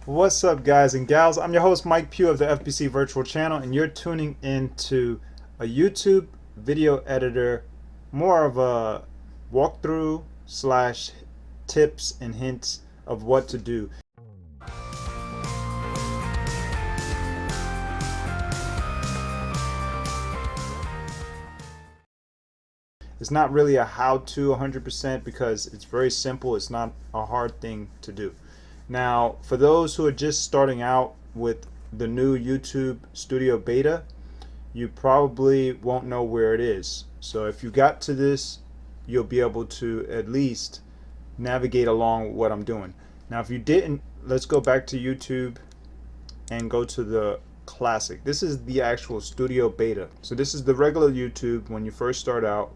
What's up, guys and gals? I'm your host, Mike Pugh of the FBC Virtual Channel, and you're tuning into a YouTube video editor, more of a walkthrough slash tips and hints of what to do. It's not really a how-to 100% because it's very simple. It's not a hard thing to do. Now, for those who are just starting out with the new YouTube Studio Beta, you probably won't know where it is. So if you got to this, you'll be able to at least navigate along what I'm doing. Now, if you didn't, let's go back to YouTube and go to the Classic. This is the actual Studio Beta. So this is the regular YouTube when you first start out.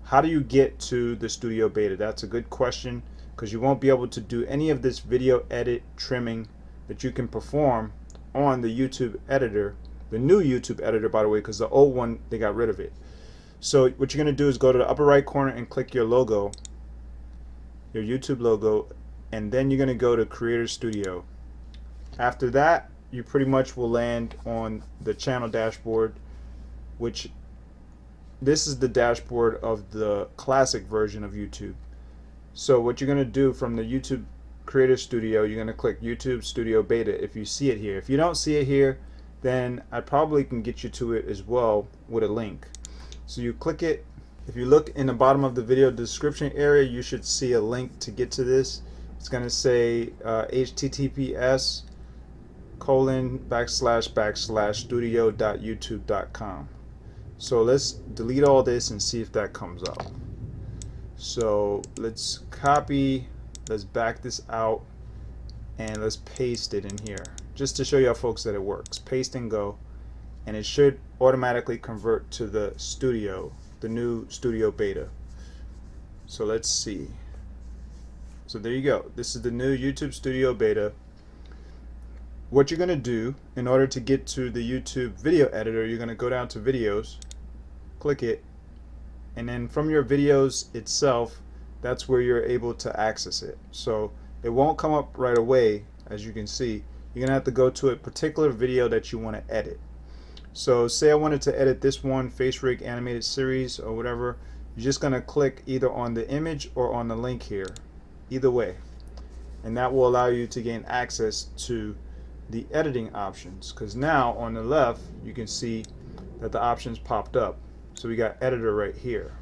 How do you get to the Studio Beta? That's a good question, because you won't be able to do any of this video edit trimming that you can perform on the YouTube editor, the new YouTube editor, by the way, because the old one, they got rid of it. So what you're going to do is go to the upper right corner and click your logo, your YouTube logo, and then you're going to go to Creator Studio. After that, you pretty much will land on the channel dashboard, which this is the dashboard of the classic version of YouTube. So what you're going to do from the YouTube Creator Studio, you're going to click YouTube Studio Beta if you see it here. If you don't see it here, then I probably can get you to it as well with a link. So you click it. If you look in the bottom of the video description area, you should see a link to get to this. It's going to say https://studio.youtube.com. So let's delete all this and see if that comes up. So let's copy, let's back this out, and let's paste it in here just to show you folks that it works. Paste and go, and it should automatically convert to the studio, the new Studio Beta. So let's see. So there you go. This is the new YouTube Studio Beta. What you're going to do in order to get to the YouTube video editor, you're going to go down to videos, click it, and then from your videos itself, that's where you're able to access it. So it won't come up right away. As you can see, you're gonna have to go to a particular video that you want to edit. So say I wanted to edit this one, face rig animated series or whatever, you're just gonna click either on the image or on the link here, either way, and that will allow you to gain access to the editing options, because now on the left you can see that the options popped up. So we got editor right here.